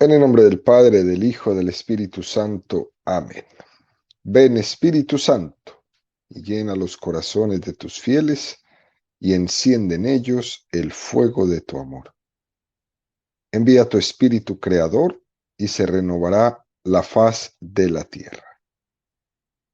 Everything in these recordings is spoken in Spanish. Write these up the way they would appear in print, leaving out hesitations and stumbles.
En el nombre del Padre, del Hijo, del Espíritu Santo. Amén. Ven, Espíritu Santo, y llena los corazones de tus fieles, y enciende en ellos el fuego de tu amor. Envía tu Espíritu Creador, y se renovará la faz de la tierra.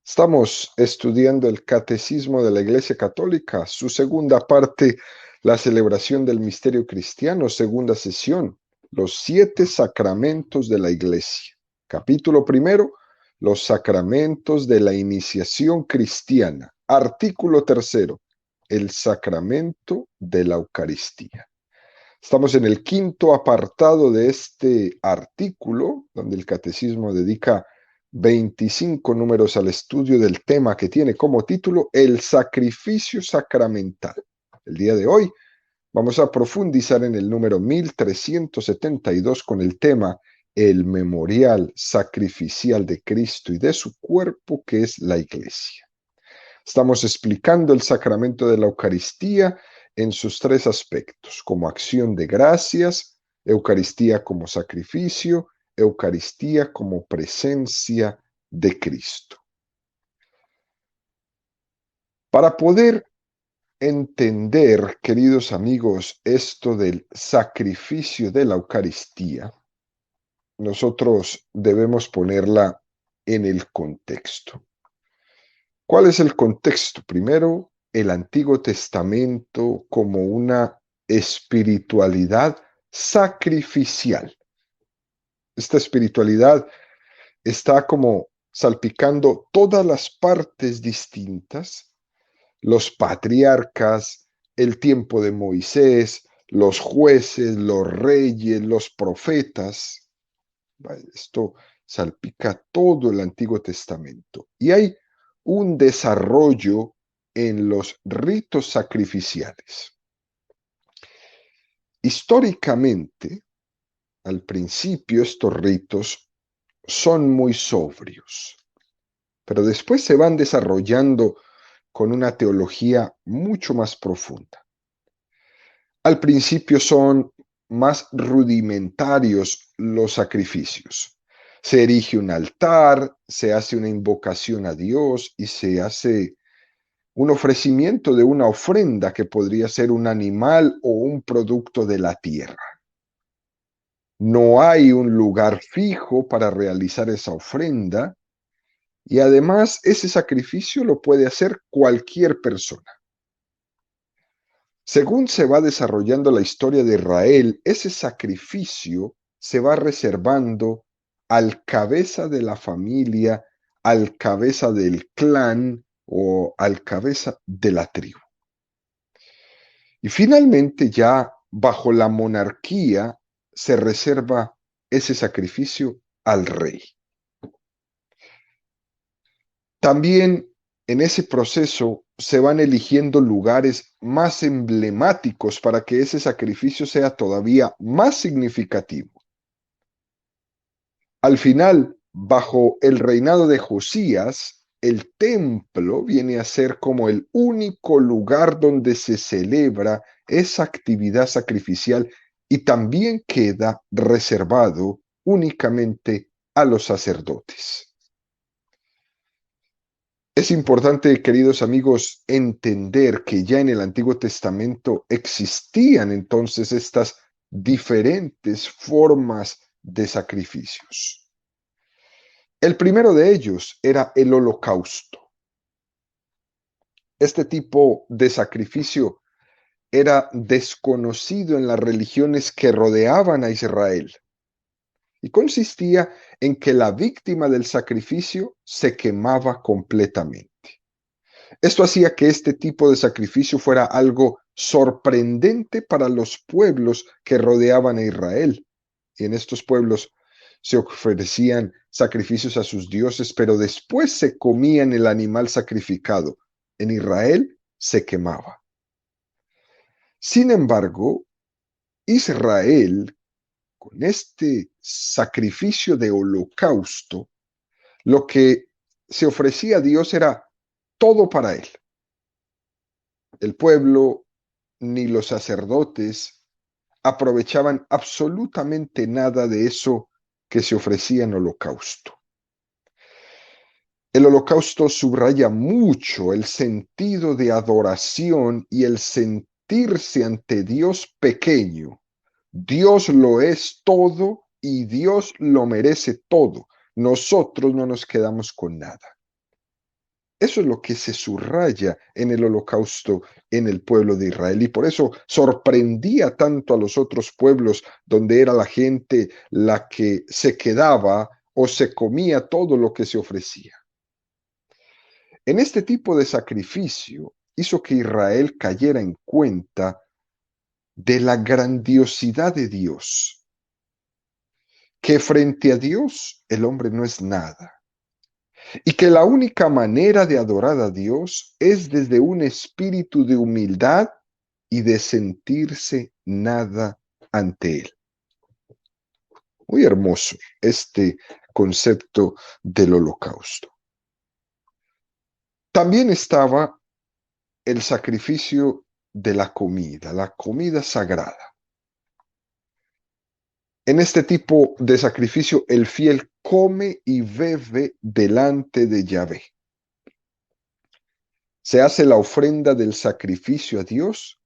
Estamos estudiando el Catecismo de la Iglesia Católica, su segunda parte, la celebración del misterio cristiano, segunda sesión, los 7 sacramentos de la Iglesia. Capítulo primero, los sacramentos de la iniciación cristiana. Artículo tercero, el sacramento de la Eucaristía. Estamos en el quinto apartado de este artículo, donde el Catecismo dedica 25 números al estudio del tema que tiene como título el sacrificio sacramental. El día de hoy vamos a profundizar en el número 1372 con el tema el memorial sacrificial de Cristo y de su cuerpo, que es la Iglesia. Estamos explicando el sacramento de la Eucaristía en sus 3 aspectos, como acción de gracias, Eucaristía como sacrificio, Eucaristía como presencia de Cristo. Para poder entender, queridos amigos, esto del sacrificio de la Eucaristía, nosotros debemos ponerla en el contexto. ¿Cuál es el contexto? Primero, el Antiguo Testamento como una espiritualidad sacrificial. Esta espiritualidad está como salpicando todas las partes distintas, los patriarcas, el tiempo de Moisés, los jueces, los reyes, los profetas. Esto salpica todo el Antiguo Testamento. Y hay un desarrollo en los ritos sacrificiales. Históricamente, al principio estos ritos son muy sobrios, pero después se van desarrollando con una teología mucho más profunda. Al principio son más rudimentarios los sacrificios. Se erige un altar, se hace una invocación a Dios y se hace un ofrecimiento de una ofrenda que podría ser un animal o un producto de la tierra. No hay un lugar fijo para realizar esa ofrenda y además ese sacrificio lo puede hacer cualquier persona. Según se va desarrollando la historia de Israel, ese sacrificio se va reservando al cabeza de la familia, al cabeza del clan o al cabeza de la tribu. Y finalmente ya bajo la monarquía se reserva ese sacrificio al rey. También en ese proceso se van eligiendo lugares más emblemáticos para que ese sacrificio sea todavía más significativo. Al final, bajo el reinado de Josías, el templo viene a ser como el único lugar donde se celebra esa actividad sacrificial y también queda reservado únicamente a los sacerdotes. Es importante, queridos amigos, entender que ya en el Antiguo Testamento existían entonces estas diferentes formas de sacrificios. El primero de ellos era el holocausto. Este tipo de sacrificio era desconocido en las religiones que rodeaban a Israel y consistía en que la víctima del sacrificio se quemaba completamente. Esto hacía que este tipo de sacrificio fuera algo sorprendente para los pueblos que rodeaban a Israel. Y en estos pueblos se ofrecían sacrificios a sus dioses, pero después se comían el animal sacrificado. En Israel se quemaba. Sin embargo, Israel, con este sacrificio de holocausto, lo que se ofrecía a Dios era todo para él. El pueblo ni los sacerdotes aprovechaban absolutamente nada de eso que se ofrecía en holocausto. El holocausto subraya mucho el sentido de adoración y el sentirse ante Dios pequeño. Dios lo es todo y Dios lo merece todo. Nosotros no nos quedamos con nada. Eso es lo que se subraya en el holocausto en el pueblo de Israel y por eso sorprendía tanto a los otros pueblos donde era la gente la que se quedaba o se comía todo lo que se ofrecía. En este tipo de sacrificio hizo que Israel cayera en cuenta de la grandiosidad de Dios, que frente a Dios el hombre no es nada y que la única manera de adorar a Dios es desde un espíritu de humildad y de sentirse nada ante Él. Muy hermoso este concepto del holocausto. También estaba el sacrificio de la comida sagrada. En este tipo de sacrificio, el fiel come y bebe delante de Yahvé. Se hace la ofrenda del sacrificio a Dios,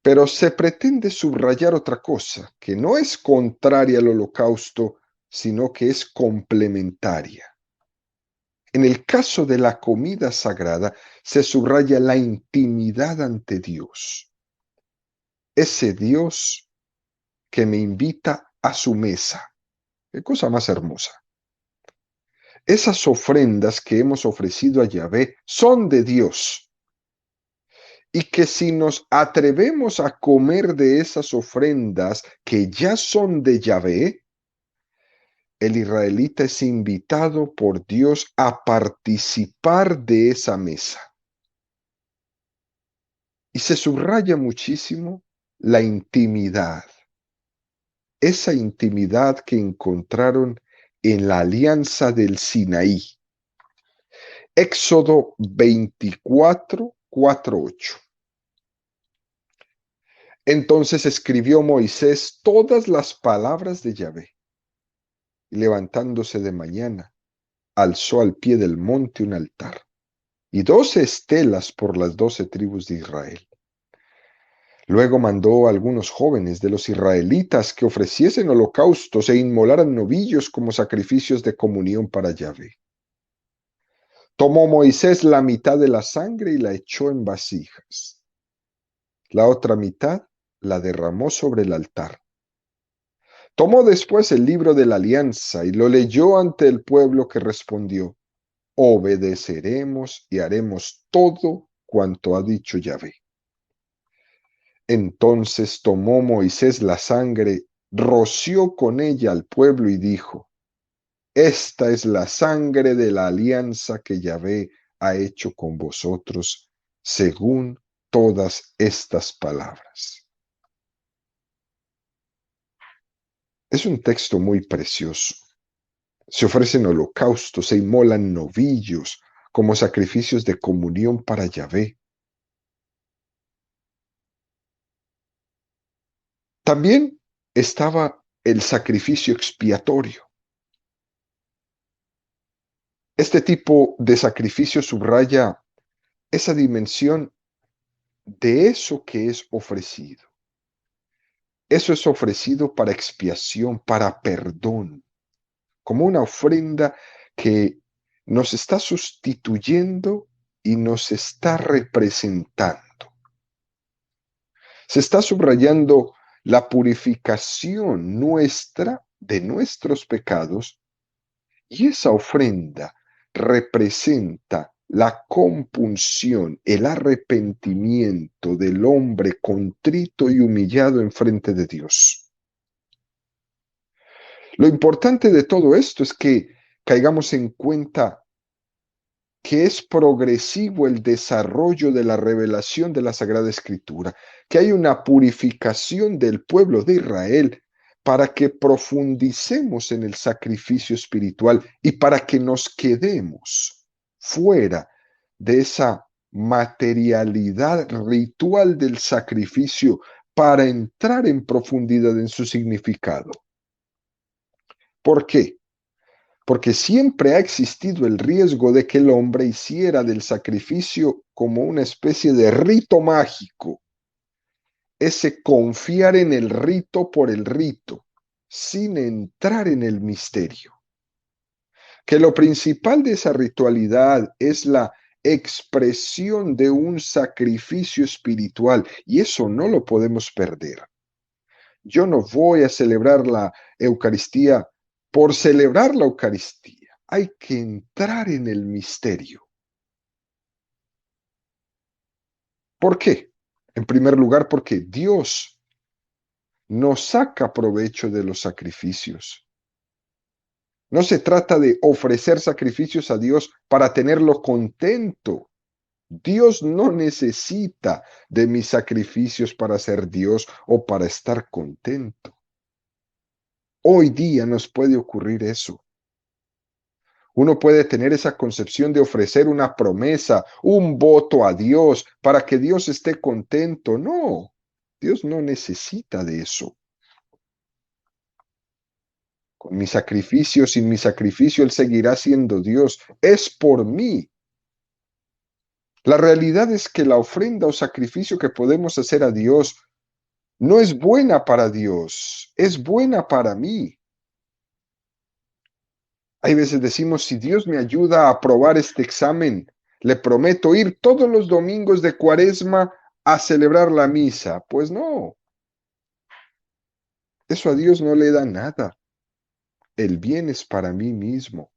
pero se pretende subrayar otra cosa, que no es contraria al holocausto, sino que es complementaria. En el caso de la comida sagrada, se subraya la intimidad ante Dios. Ese Dios que me invita a su mesa. Qué cosa más hermosa. Esas ofrendas que hemos ofrecido a Yahvé son de Dios. Y que si nos atrevemos a comer de esas ofrendas que ya son de Yahvé, el israelita es invitado por Dios a participar de esa mesa. Y se subraya muchísimo la intimidad, esa intimidad que encontraron en la alianza del Sinaí. Éxodo 24, 4, 8. Entonces escribió Moisés todas las palabras de Yahvé, y levantándose de mañana, alzó al pie del monte un altar, y 12 estelas por las 12 tribus de Israel. Luego mandó a algunos jóvenes de los israelitas que ofreciesen holocaustos e inmolaran novillos como sacrificios de comunión para Yahvé. Tomó Moisés la mitad de la sangre y la echó en vasijas. La otra mitad la derramó sobre el altar. Tomó después el libro de la alianza y lo leyó ante el pueblo, que respondió: obedeceremos y haremos todo cuanto ha dicho Yahvé. Entonces tomó Moisés la sangre, roció con ella al pueblo y dijo: esta es la sangre de la alianza que Yahvé ha hecho con vosotros, según todas estas palabras. Es un texto muy precioso. Se ofrecen holocaustos, se inmolan novillos como sacrificios de comunión para Yahvé. También estaba el sacrificio expiatorio. Este tipo de sacrificio subraya esa dimensión de eso que es ofrecido. Eso es ofrecido para expiación, para perdón, como una ofrenda que nos está sustituyendo y nos está representando. Se está subrayando la purificación nuestra de nuestros pecados, y esa ofrenda representa la compunción, el arrepentimiento del hombre contrito y humillado en frente de Dios. Lo importante de todo esto es que caigamos en cuenta que es progresivo el desarrollo de la revelación de la Sagrada Escritura, que hay una purificación del pueblo de Israel para que profundicemos en el sacrificio espiritual y para que nos quedemos fuera de esa materialidad ritual del sacrificio para entrar en profundidad en su significado. ¿Por qué? Porque siempre ha existido el riesgo de que el hombre hiciera del sacrificio como una especie de rito mágico, ese confiar en el rito por el rito, sin entrar en el misterio. Que lo principal de esa ritualidad es la expresión de un sacrificio espiritual y eso no lo podemos perder. Yo no voy a celebrar la Eucaristía por celebrar la Eucaristía. Hay que entrar en el misterio. ¿Por qué? En primer lugar, porque Dios no saca provecho de los sacrificios. No se trata de ofrecer sacrificios a Dios para tenerlo contento. Dios no necesita de mis sacrificios para ser Dios o para estar contento. Hoy día nos puede ocurrir eso. Uno puede tener esa concepción de ofrecer una promesa, un voto a Dios para que Dios esté contento. No, Dios no necesita de eso. Con mi sacrificio, sin mi sacrificio, Él seguirá siendo Dios. Es por mí. La realidad es que la ofrenda o sacrificio que podemos hacer a Dios no es buena para Dios, es buena para mí. Hay veces decimos, si Dios me ayuda a aprobar este examen, le prometo ir todos los domingos de Cuaresma a celebrar la misa. Pues no, eso a Dios no le da nada. El bien es para mí mismo.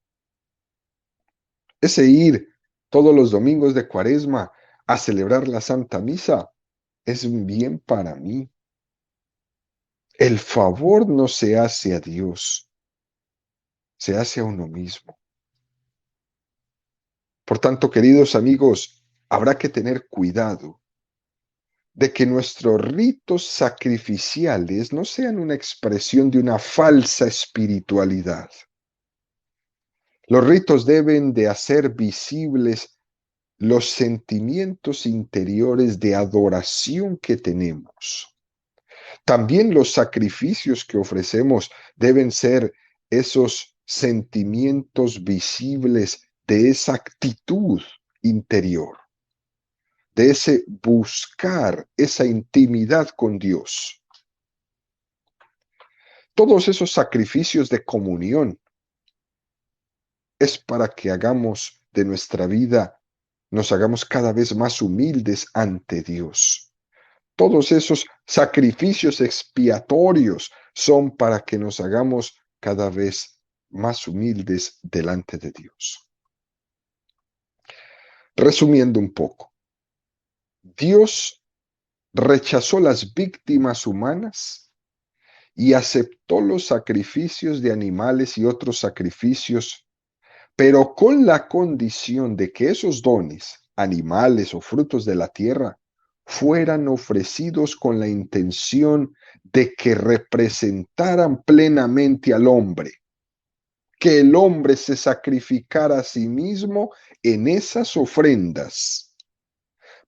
Ese ir todos los domingos de Cuaresma a celebrar la Santa Misa es un bien para mí. El favor no se hace a Dios, se hace a uno mismo. Por tanto, queridos amigos, habrá que tener cuidado de que nuestros ritos sacrificiales no sean una expresión de una falsa espiritualidad. Los ritos deben de hacer visibles los sentimientos interiores de adoración que tenemos. También los sacrificios que ofrecemos deben ser esos sentimientos visibles de esa actitud interior, de ese buscar esa intimidad con Dios. Todos esos sacrificios de comunión es para que hagamos de nuestra vida, nos hagamos cada vez más humildes ante Dios. Todos esos sacrificios expiatorios son para que nos hagamos cada vez más humildes delante de Dios. Resumiendo un poco, Dios rechazó las víctimas humanas y aceptó los sacrificios de animales y otros sacrificios, pero con la condición de que esos dones, animales o frutos de la tierra, fueran ofrecidos con la intención de que representaran plenamente al hombre, que el hombre se sacrificara a sí mismo en esas ofrendas.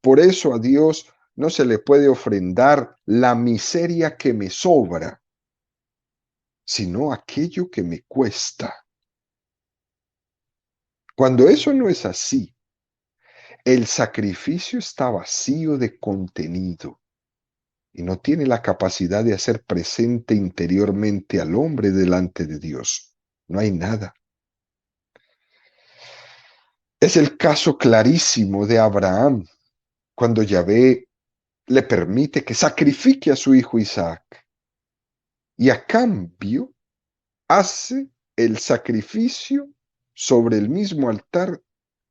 Por eso a Dios no se le puede ofrendar la miseria que me sobra, sino aquello que me cuesta. Cuando eso no es así, el sacrificio está vacío de contenido y no tiene la capacidad de hacer presente interiormente al hombre delante de Dios. No hay nada. Es el caso clarísimo de Abraham, cuando Yahvé le permite que sacrifique a su hijo Isaac y a cambio hace el sacrificio sobre el mismo altar,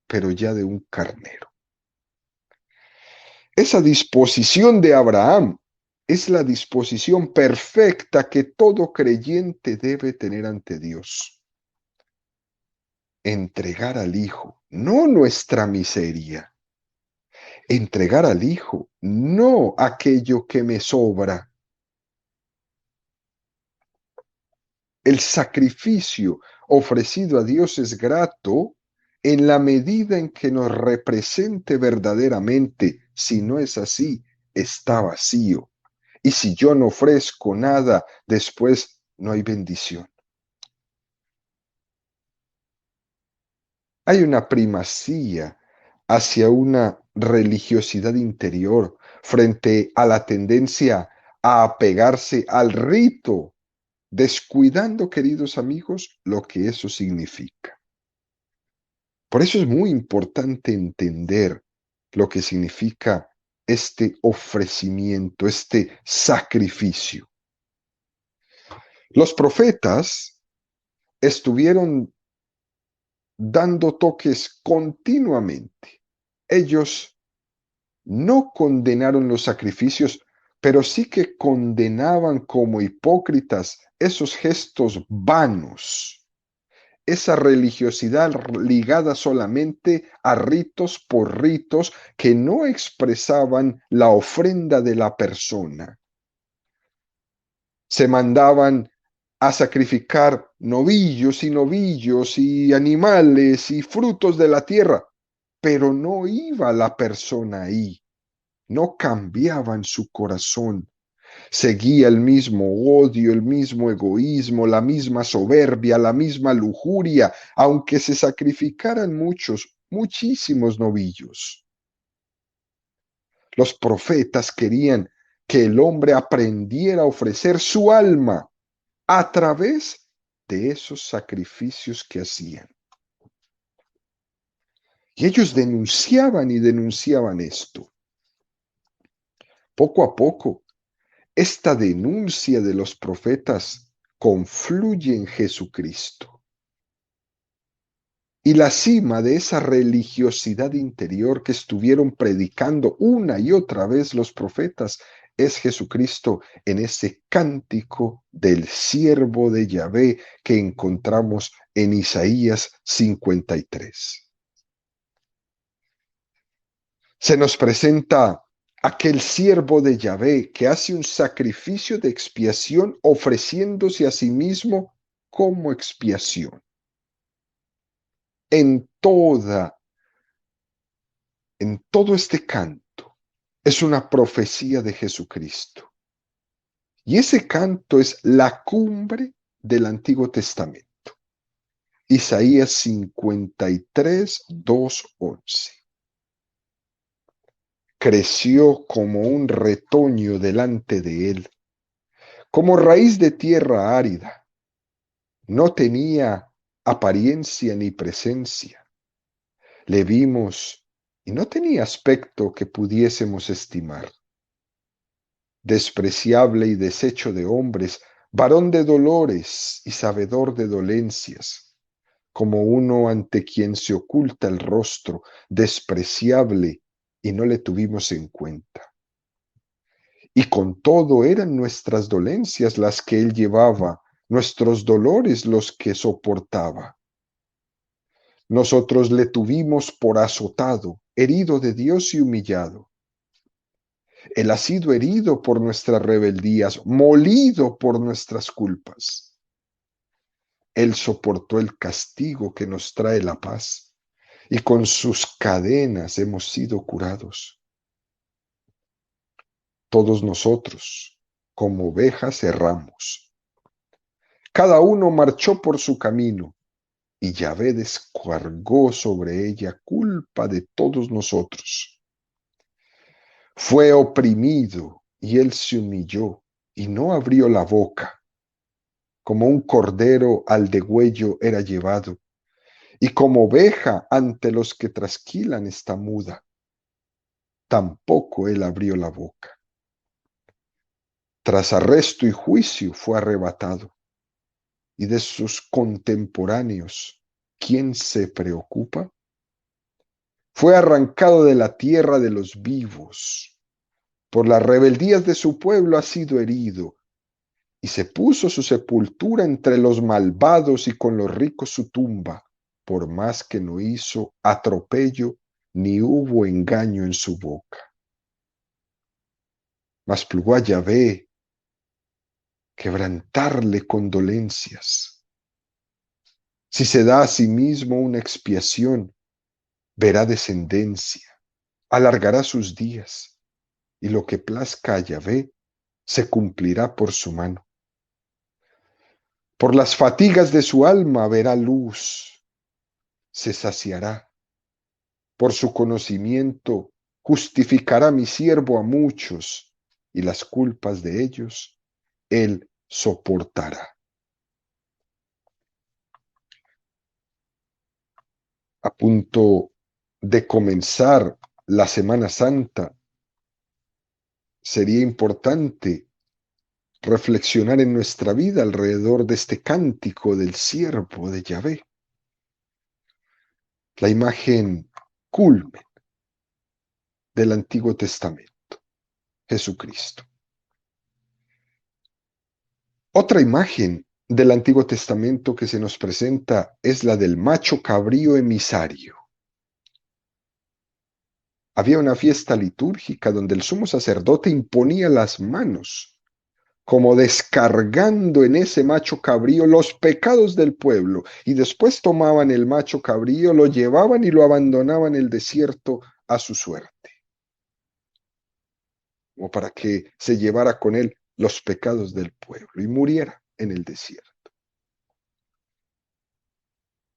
pero ya de un carnero. Esa disposición de Abraham es la disposición perfecta que todo creyente debe tener ante Dios. Entregar al Hijo, no nuestra miseria. Entregar al Hijo, no aquello que me sobra. El sacrificio ofrecido a Dios es grato en la medida en que nos represente verdaderamente. Si no es así, está vacío. Y si yo no ofrezco nada, después no hay bendición. Hay una primacía hacia una religiosidad interior frente a la tendencia a apegarse al rito, descuidando, queridos amigos, lo que eso significa. Por eso es muy importante entender lo que significa este ofrecimiento, este sacrificio. Los profetas estuvieron dando toques continuamente. Ellos no condenaron los sacrificios, pero sí que condenaban como hipócritas esos gestos vanos, esa religiosidad ligada solamente a ritos por ritos que no expresaban la ofrenda de la persona. Se mandaban a sacrificar novillos y animales y frutos de la tierra, pero no iba la persona ahí, no cambiaban su corazón, seguía el mismo odio, el mismo egoísmo, la misma soberbia, la misma lujuria, aunque se sacrificaran muchísimos novillos. Los profetas querían que el hombre aprendiera a ofrecer su alma a través de esos sacrificios que hacían. Y ellos denunciaban y denunciaban esto. Poco a poco, esta denuncia de los profetas confluye en Jesucristo. Y la cima de esa religiosidad interior que estuvieron predicando una y otra vez los profetas es Jesucristo en ese cántico del siervo de Yahvé que encontramos en Isaías 53. Se nos presenta aquel siervo de Yahvé que hace un sacrificio de expiación ofreciéndose a sí mismo como expiación. En toda, en todo este canto es una profecía de Jesucristo. Y ese canto es la cumbre del Antiguo Testamento. Isaías 53, 2, 11. Creció como un retoño delante de él, como raíz de tierra árida. No tenía apariencia ni presencia. Le vimos y no tenía aspecto que pudiésemos estimar. Despreciable y deshecho de hombres, varón de dolores y sabedor de dolencias, como uno ante quien se oculta el rostro, despreciable, y no le tuvimos en cuenta. Y con todo eran nuestras dolencias las que él llevaba, nuestros dolores los que soportaba. Nosotros le tuvimos por azotado, herido de Dios y humillado. Él ha sido herido por nuestras rebeldías, molido por nuestras culpas. Él soportó el castigo que nos trae la paz, y con sus cadenas hemos sido curados. Todos nosotros, como ovejas, erramos. Cada uno marchó por su camino, y Yahvé descargó sobre ella culpa de todos nosotros. Fue oprimido, y él se humilló, y no abrió la boca. Como un cordero al degüello era llevado, y como oveja ante los que trasquilan está muda. Tampoco él abrió la boca. Tras arresto y juicio fue arrebatado. Y de sus contemporáneos, ¿quién se preocupa? Fue arrancado de la tierra de los vivos. Por las rebeldías de su pueblo ha sido herido. Y se puso su sepultura entre los malvados y con los ricos su tumba, por más que no hizo atropello ni hubo engaño en su boca. Mas plugo a Yahvé quebrantarle condolencias. Si se da a sí mismo una expiación, verá descendencia, alargará sus días, y lo que plazca a Yahvé se cumplirá por su mano. Por las fatigas de su alma verá luz, se saciará. Por su conocimiento justificará mi siervo a muchos, y las culpas de ellos él soportará. A punto de comenzar la Semana Santa, sería importante reflexionar en nuestra vida alrededor de este cántico del siervo de Yahvé, la imagen culmen del Antiguo Testamento, Jesucristo. Otra imagen del Antiguo Testamento que se nos presenta es la del macho cabrío emisario. Había una fiesta litúrgica donde el sumo sacerdote imponía las manos, como descargando en ese macho cabrío los pecados del pueblo, y después tomaban el macho cabrío, lo llevaban y lo abandonaban en el desierto a su suerte, como para que se llevara con él los pecados del pueblo y muriera en el desierto.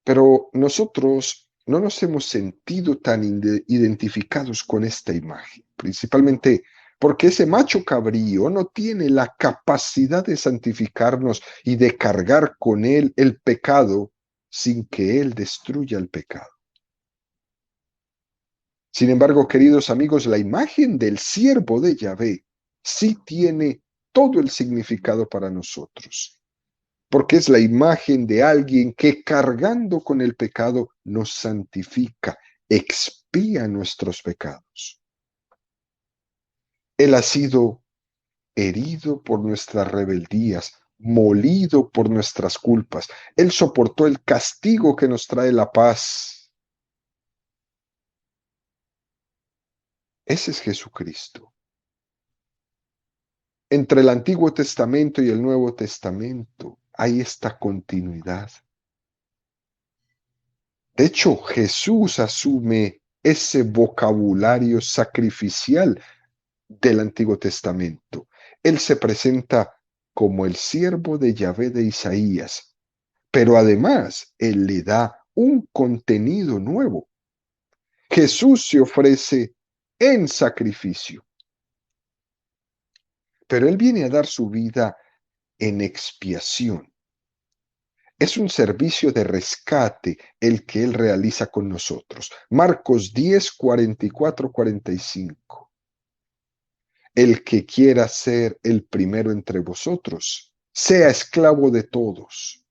Pero nosotros no nos hemos sentido tan identificados con esta imagen, principalmente porque ese macho cabrío no tiene la capacidad de santificarnos y de cargar con él el pecado sin que él destruya el pecado. Sin embargo, queridos amigos, la imagen del siervo de Yahvé sí tiene todo el significado para nosotros, porque es la imagen de alguien que cargando con el pecado nos santifica, expía nuestros pecados. Él ha sido herido por nuestras rebeldías, molido por nuestras culpas. Él soportó el castigo que nos trae la paz. Ese es Jesucristo. Entre el Antiguo Testamento y el Nuevo Testamento hay esta continuidad. De hecho, Jesús asume ese vocabulario sacrificial del Antiguo Testamento. Él se presenta como el siervo de Yahvé de Isaías, pero además él le da un contenido nuevo. Jesús se ofrece en sacrificio, pero él viene a dar su vida en expiación. Es un servicio de rescate el que él realiza con nosotros. Marcos 10, 44, 45. El que quiera ser el primero entre vosotros, sea esclavo de todos,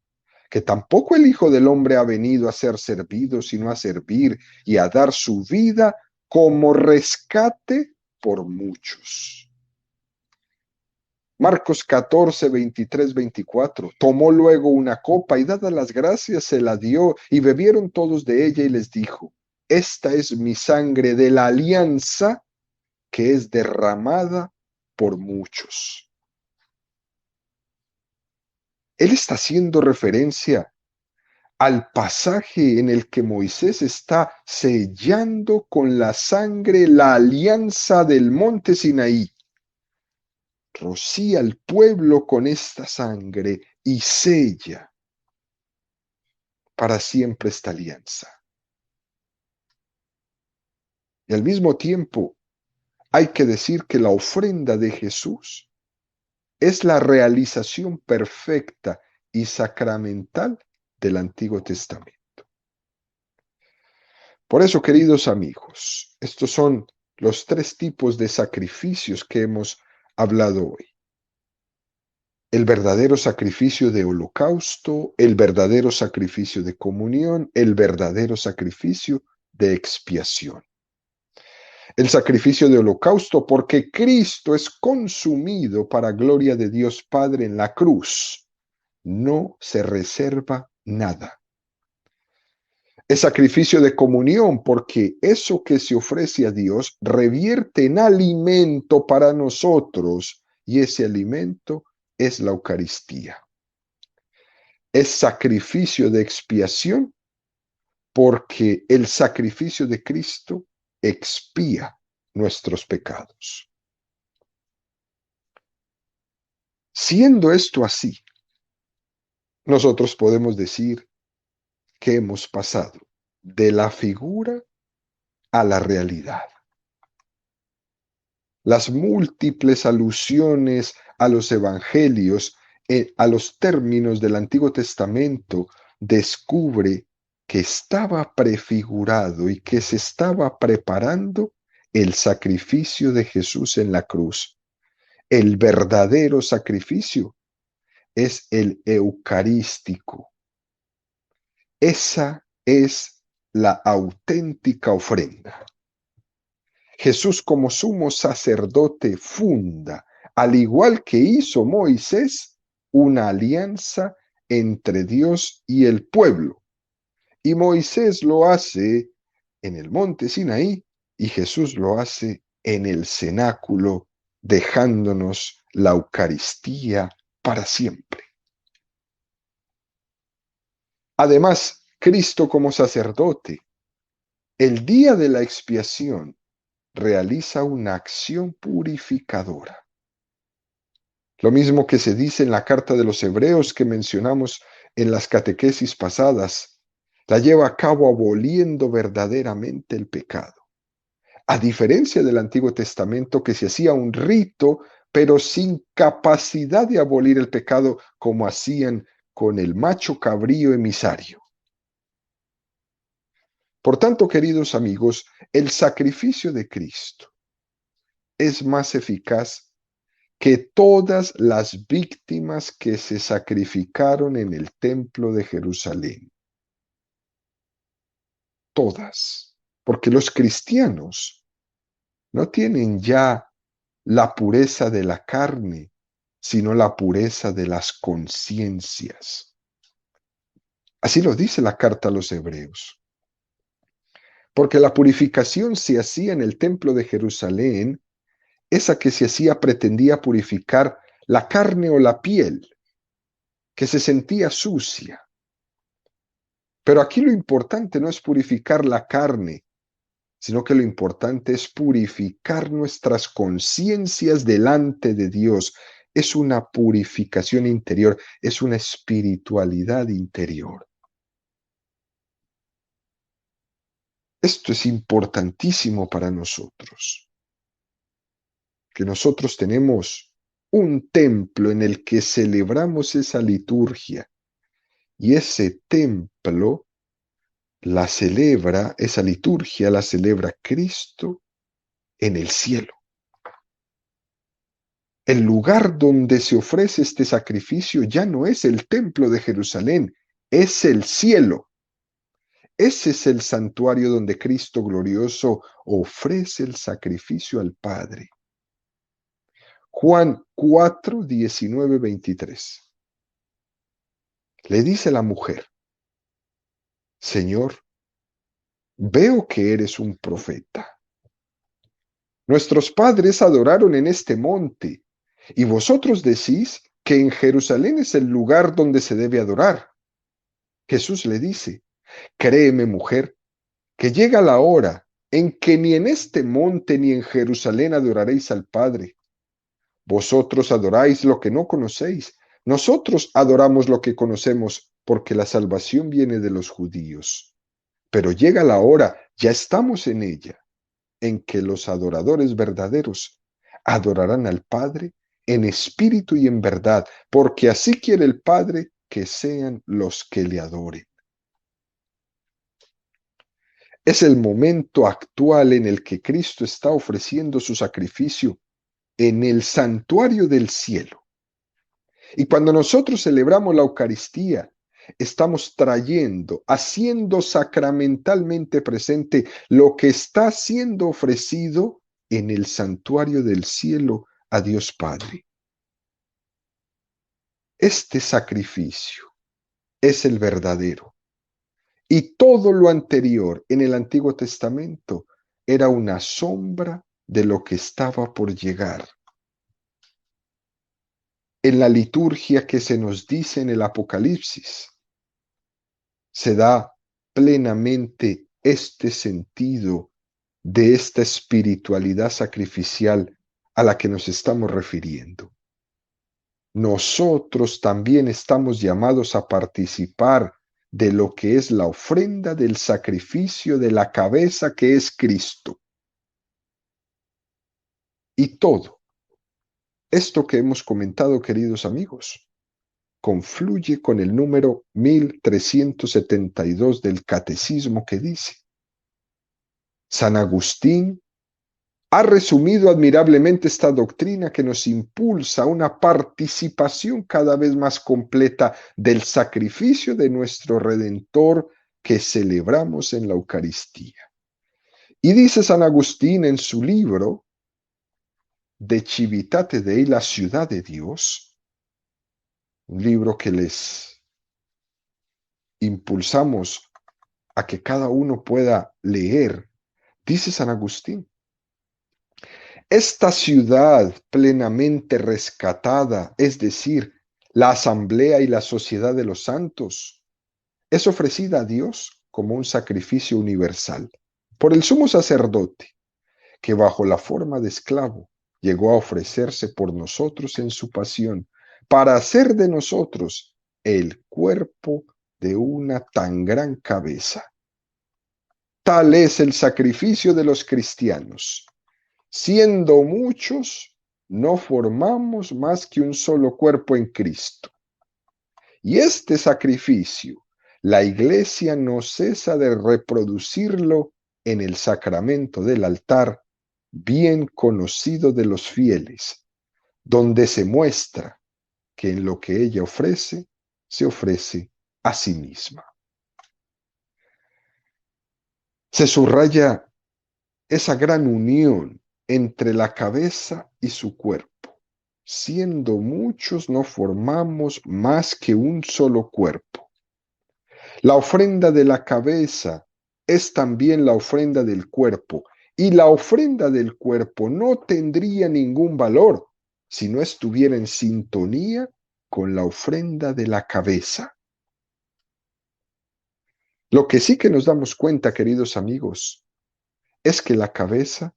que tampoco el Hijo del Hombre ha venido a ser servido, sino a servir y a dar su vida como rescate por muchos. Marcos 14, 23, 24. Tomó luego una copa y dadas las gracias se la dio y bebieron todos de ella y les dijo, esta es mi sangre de la alianza que es derramada por muchos. Él está haciendo referencia al pasaje en el que Moisés está sellando con la sangre la alianza del monte Sinaí. Rocía al pueblo con esta sangre y sella para siempre esta alianza. Y al mismo tiempo hay que decir que la ofrenda de Jesús es la realización perfecta y sacramental del Antiguo Testamento. Por eso, queridos amigos, estos son los tres tipos de sacrificios que hemos hablado hoy. El verdadero sacrificio de holocausto, el verdadero sacrificio de comunión, el verdadero sacrificio de expiación. El sacrificio de holocausto porque Cristo es consumido para gloria de Dios Padre en la cruz. No se reserva nada. Es sacrificio de comunión porque eso que se ofrece a Dios revierte en alimento para nosotros y ese alimento es la Eucaristía. Es sacrificio de expiación porque el sacrificio de Cristo expía nuestros pecados. Siendo esto así, nosotros podemos decir que hemos pasado de la figura a la realidad. Las múltiples alusiones a los evangelios, a los términos del Antiguo Testamento, descubre que estaba prefigurado y que se estaba preparando el sacrificio de Jesús en la cruz. El verdadero sacrificio es el eucarístico. Esa es la auténtica ofrenda. Jesús como sumo sacerdote funda, al igual que hizo Moisés, una alianza entre Dios y el pueblo. Y Moisés lo hace en el monte Sinaí y Jesús lo hace en el cenáculo, dejándonos la Eucaristía para siempre. Además, Cristo como sacerdote, el día de la expiación, realiza una acción purificadora. Lo mismo que se dice en la carta de los Hebreos que mencionamos en las catequesis pasadas, la lleva a cabo aboliendo verdaderamente el pecado. A diferencia del Antiguo Testamento, que se hacía un rito, pero sin capacidad de abolir el pecado, como hacían con el macho cabrío emisario. Por tanto, queridos amigos, el sacrificio de Cristo es más eficaz que todas las víctimas que se sacrificaron en el templo de Jerusalén. Todas. Porque los cristianos no tienen ya la pureza de la carne, sino la pureza de las conciencias. Así lo dice la carta a los Hebreos. Porque la purificación se hacía en el templo de Jerusalén, esa que se hacía pretendía purificar la carne o la piel, que se sentía sucia. Pero aquí lo importante no es purificar la carne, sino que lo importante es purificar nuestras conciencias delante de Dios. Es una purificación interior, es una espiritualidad interior. Esto es importantísimo para nosotros, que nosotros tenemos un templo en el que celebramos esa liturgia, y ese templo esa liturgia la celebra Cristo en el cielo. El lugar donde se ofrece este sacrificio ya no es el templo de Jerusalén, es el cielo. Ese es el santuario donde Cristo glorioso ofrece el sacrificio al Padre. Juan 4, 19, 23. Le dice la mujer: Señor, veo que eres un profeta. Nuestros padres adoraron en este monte, y vosotros decís que en Jerusalén es el lugar donde se debe adorar. Jesús le dice: Créeme, mujer, que llega la hora en que ni en este monte ni en Jerusalén adoraréis al Padre. Vosotros adoráis lo que no conocéis. Nosotros adoramos lo que conocemos, porque la salvación viene de los judíos. Pero llega la hora, ya estamos en ella, en que los adoradores verdaderos adorarán al Padre en espíritu y en verdad, porque así quiere el Padre que sean los que le adoren. Es el momento actual en el que Cristo está ofreciendo su sacrificio en el santuario del cielo. Y cuando nosotros celebramos la Eucaristía, estamos trayendo, haciendo sacramentalmente presente lo que está siendo ofrecido en el santuario del cielo a Dios Padre. Este sacrificio es el verdadero. Y todo lo anterior en el Antiguo Testamento era una sombra de lo que estaba por llegar. En la liturgia que se nos dice en el Apocalipsis, se da plenamente este sentido de esta espiritualidad sacrificial a la que nos estamos refiriendo. Nosotros también estamos llamados a participar de lo que es la ofrenda del sacrificio de la cabeza que es Cristo. Y todo esto que hemos comentado, queridos amigos, confluye con el número 1372 del Catecismo que dice: San Agustín ha resumido admirablemente esta doctrina que nos impulsa a una participación cada vez más completa del sacrificio de nuestro Redentor que celebramos en la Eucaristía. Y dice San Agustín en su libro De Civitate Dei, la ciudad de Dios, un libro que les impulsamos a que cada uno pueda leer, dice San Agustín: esta ciudad plenamente rescatada, es decir, la asamblea y la sociedad de los santos, es ofrecida a Dios como un sacrificio universal por el sumo sacerdote, que bajo la forma de esclavo llegó a ofrecerse por nosotros en su pasión, para hacer de nosotros el cuerpo de una tan gran cabeza. Tal es el sacrificio de los cristianos. Siendo muchos, no formamos más que un solo cuerpo en Cristo. Y este sacrificio, la Iglesia no cesa de reproducirlo en el sacramento del altar, bien conocido de los fieles, donde se muestra que en lo que ella ofrece, se ofrece a sí misma. Se subraya esa gran unión entre la cabeza y su cuerpo. Siendo muchos, no formamos más que un solo cuerpo. La ofrenda de la cabeza es también la ofrenda del cuerpo, y la ofrenda del cuerpo no tendría ningún valor si no estuviera en sintonía con la ofrenda de la cabeza. Lo que sí que nos damos cuenta, queridos amigos, es que la cabeza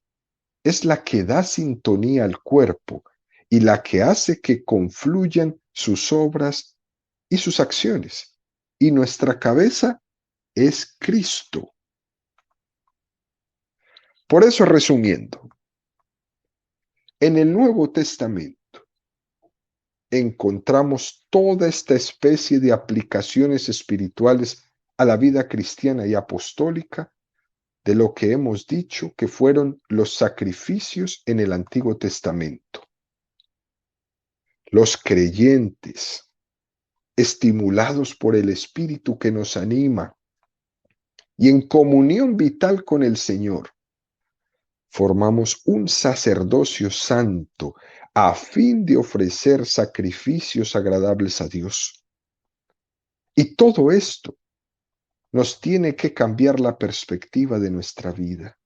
es la que da sintonía al cuerpo y la que hace que confluyan sus obras y sus acciones. Y nuestra cabeza es Cristo. Por eso, resumiendo, en el Nuevo Testamento encontramos toda esta especie de aplicaciones espirituales a la vida cristiana y apostólica de lo que hemos dicho que fueron los sacrificios en el Antiguo Testamento. Los creyentes, estimulados por el Espíritu que nos anima y en comunión vital con el Señor, formamos un sacerdocio santo a fin de ofrecer sacrificios agradables a Dios. Y todo esto nos tiene que cambiar la perspectiva de nuestra vida,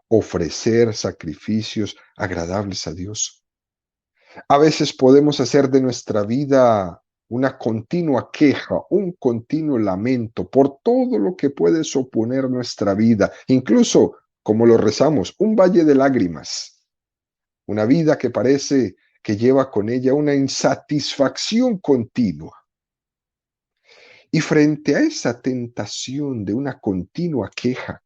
ofrecer sacrificios agradables a Dios. A veces podemos hacer de nuestra vida una continua queja, un continuo lamento por todo lo que puede suponer nuestra vida, incluso, como lo rezamos, un valle de lágrimas, una vida que parece que lleva con ella una insatisfacción continua. Y frente a esa tentación de una continua queja,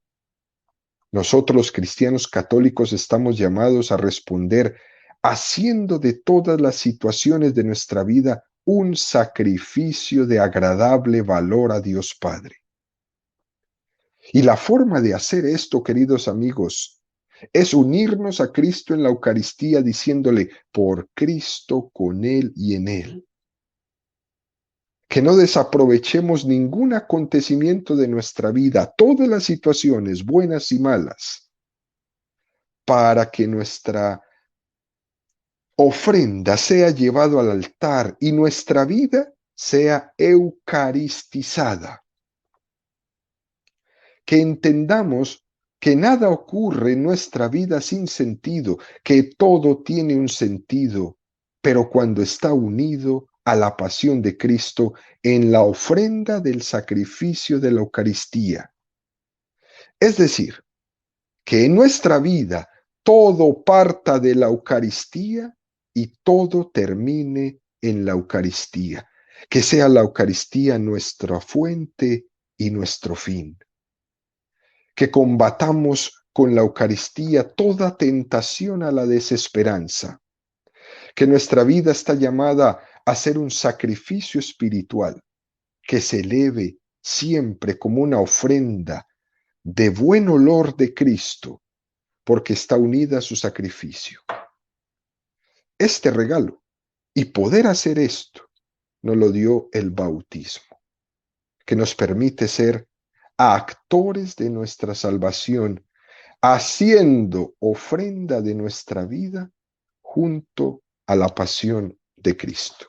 nosotros los cristianos católicos estamos llamados a responder haciendo de todas las situaciones de nuestra vida un sacrificio de agradable valor a Dios Padre. Y la forma de hacer esto, queridos amigos, es unirnos a Cristo en la Eucaristía diciéndole: por Cristo, con Él y en Él. Que no desaprovechemos ningún acontecimiento de nuestra vida, todas las situaciones, buenas y malas, para que nuestra ofrenda sea llevado al altar y nuestra vida sea eucaristizada. Que entendamos que nada ocurre en nuestra vida sin sentido, que todo tiene un sentido, pero cuando está unido a la pasión de Cristo en la ofrenda del sacrificio de la Eucaristía. Es decir, que en nuestra vida todo parta de la Eucaristía y todo termine en la Eucaristía. Que sea la Eucaristía nuestra fuente y nuestro fin. Que combatamos con la Eucaristía toda tentación a la desesperanza. Que nuestra vida está llamada a ser un sacrificio espiritual que se eleve siempre como una ofrenda de buen olor de Cristo, porque está unida a su sacrificio. Este regalo y poder hacer esto nos lo dio el bautismo, que nos permite ser actores de nuestra salvación, haciendo ofrenda de nuestra vida junto a la pasión de Cristo.